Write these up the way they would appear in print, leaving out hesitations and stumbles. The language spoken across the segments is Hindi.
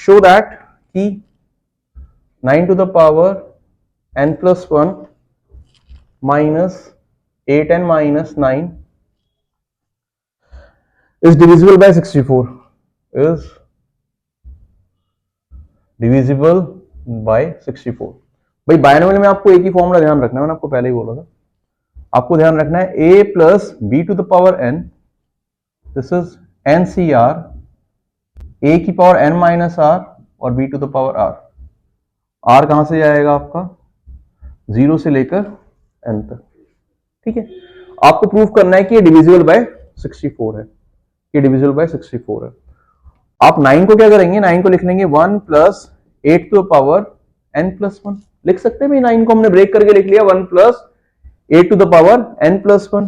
शो दैट कि 9 to the power n plus 1 minus 8n minus 9 is divisible by 64 is divisible by 64। भाई बायनोमियल में आपको एक ही फॉर्मूला ध्यान रखना है, मैंने आपको पहले ही बोला था, आपको ध्यान रखना है a plus b to the power n, this is NCR, a की पावर n माइनस r और b to the power r। r कहां से जाएगा आपका 0 से लेकर n तक, ठीक है। आपको प्रूव करना है कि ये डिविजिबल बाय 64 है, ये डिविजिबल बाय 64 है। आप 9 को क्या करेंगे, 9 को लिख लेंगे 1 plus 8 to the power n plus 1, लिख सकते हैं भाई। 9 को हमने ब्रेक करके लिख लिया 1 plus 8 to the power n plus 1।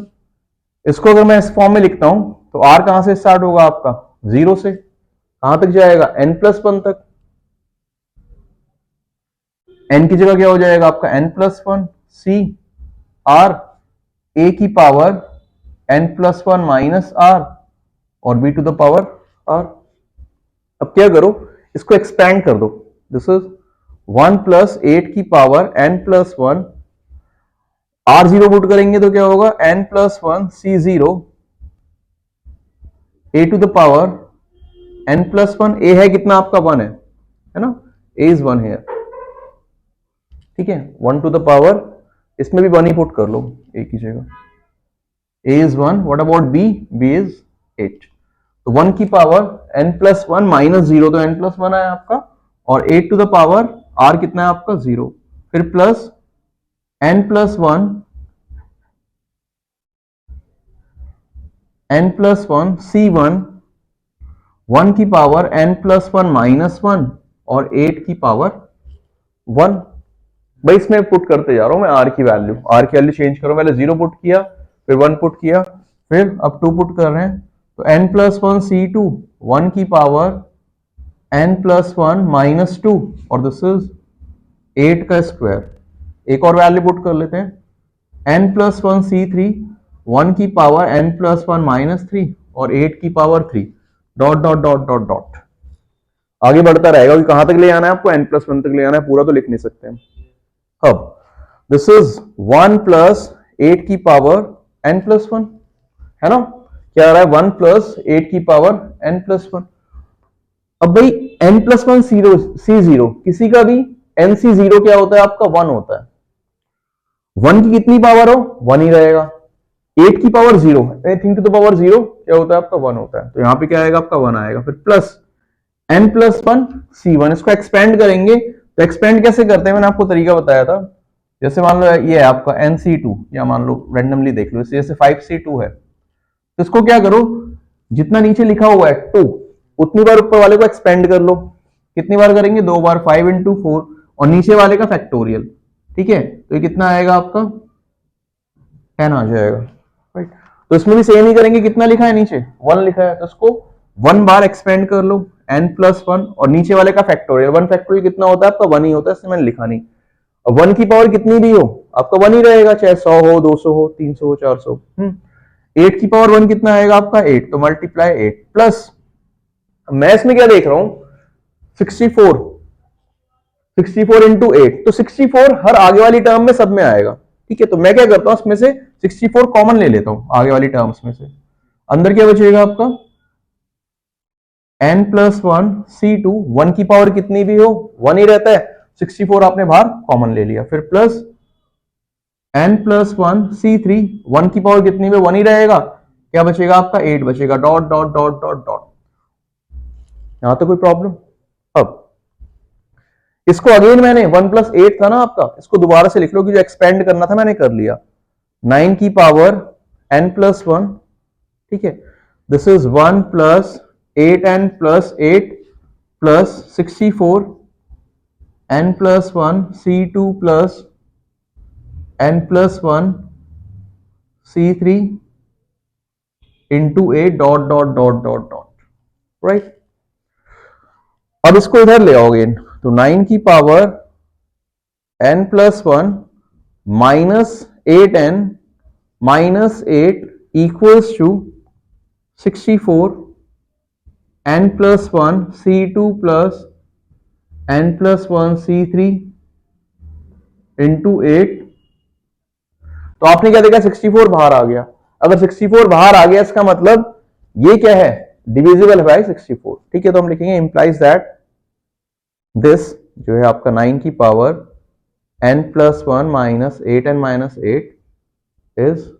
इसको अगर मैं इस फॉर्म में लिखता हूं तो r कहां से स्टार्ट होगा आपका 0 से, कहां तक जाएगा n प्लस 1 तक। n की जगह क्या हो जाएगा आपका n plus 1 c r a की power n plus 1 minus r और b to the power r। अब क्या करो, इसको एक्सपेंड कर दो, दिस इज 1 प्लस 8 की power n plus 1, r zero put करेंगे तो क्या होगा n plus 1 c zero a to the power n plus 1, a है कितना आपका 1 है ना, a इज 1 है, ठीक है। 1 टू द पावर, इसमें भी 1 ही पुट कर लो a की जगह, a is 1, what about b, b is 8। तो 1 की पावर n प्लस 1 माइनस 0 तो n प्लस 1 है आपका, और 8 टू द पावर r कितना है आपका 0, फिर प्लस n प्लस 1 c1 1 की पावर n प्लस 1 माइनस 1 और 8 की पावर 1। भाई इसमें पुट करते जा रहा हूं मैं r की वैल्यू चेंज करो, पहले 0 पुट किया, फिर 1 पुट किया, फिर अब 2 पुट कर रहे हैं, तो n प्लस 1 c2 1 की पावर n प्लस 1 माइनस 2 और दिस इज 8 का स्क्वायर। एक और वैल्यू पुट कर लेते हैं, n प्लस 1 c3 1 की पावर n प्लस 1 माइनस 3 और 8 की power 3, dot dot dot dot dot आगे बढ़ता रहेगा कि कहां तक ले आना है आपको, n प्लस 1 तक ले आना है, पूरा तो लिख नहीं सकते हम। अब दिस इज 1 प्लस 8 की पावर n प्लस 1 है ना, क्या आ रहा है 1 प्लस 8 की पावर n प्लस 1। अब भाई n प्लस 1 c0, किसी का भी nc0 क्या होता है आपका 1 होता है, 1 की कितनी पावर हो 1 ही रहेगा, 8 की power 0, anything to the power 0 क्या होता है आपका 1 होता है, तो यहां पे क्या आएगा आपका 1 आएगा, फिर प्लस n प्लस 1 c1। इसको एक्सपेंड करेंगे, तो एक्सपेंड कैसे करते हैं मैंने आपको तरीका बताया था। जैसे मान लो ये है आपका nc2, या मान लो रैंडमली देख लो, जैसे 5c2 है, तो इसको क्या करो, जितना नीचे लिखा हुआ है 2 उतनी बार ऊपर वाले को एक्सपेंड कर लो। कितनी बार करेंगे, 2 बार, 5 into 4 और नीचे वाले का फैक्टोरियल, ठीक है। तो ये कितना आएगा आपका 10 आ जाएगा, राइट। तो इसमें भी सेम ही करेंगे, कितना लिखा है नीचे 1 लिखा है, तो इसको 1 बार एक्सपेंड कर लो n प्लस 1 और नीचे वाले का फैक्टोरियल, 1 फैक्टोरियल कितना होता है आपका 1 ही होता है, इसमें मैंने लिखा नहीं। अब 1 की पावर कितनी भी हो आपका 1 ही रहेगा, चाहे 100 हो, 200 हो, 300 हो, 400। 8 की पावर 1 कितना आएगा आपका 8, तो मल्टीप्लाई 8 प्लस, मैं इसमें क्या देख रहा हूं 64 इंटू 8, तो 64 हर आगे वाली टर्म में सब में आएगा, ठीक है। तो मैं क्या करता हूं इसमें से 64 कॉमन ले लेता हूं आगे वाली टर्म्स में से, अंदर क्या बचेगा आपका n प्लस 1 c2, 1 की पावर कितनी भी हो 1 ही रहता है, 64 आपने बाहर कॉमन ले लिया, फिर प्लस n प्लस 1 c3, 1 की पावर कितनी भी 1 ही रहेगा, क्या बचेगा आपका 8 बचेगा, dot dot dot dot dot. यहां तो कोई प्रॉब्लम। अब इसको अगेन मैंने 1 प्लस 8 था ना आपका, इसको दोबारा से लिख लो कि जो एक्सपेंड करना था मैंने कर लिया, 9 की पावर n प्लस 1, ठीक है। This is 1 plus 8n plus 8 plus 64 n plus 1 c2 plus n plus 1 c3 into 8 dot dot dot dot dot, right. अब इसको इधर ले आओगे, तो 9 की power n plus 1 minus 8n minus 8 equals to 64 n plus 1 c2 plus n+1 C3 into 8। तो आपने क्या देखा, 64 बाहर आ गया। अगर 64 बाहर आ गया इसका मतलब ये क्या है, डिविजिबल है बाय 64। ठीक है, तो हम लिखेंगे इंप्लाइज दैट दिस जो है आपका 9 की power n+1 minus 8n-8 is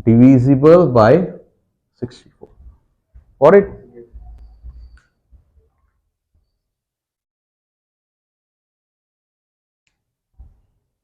divisible by 64। और इट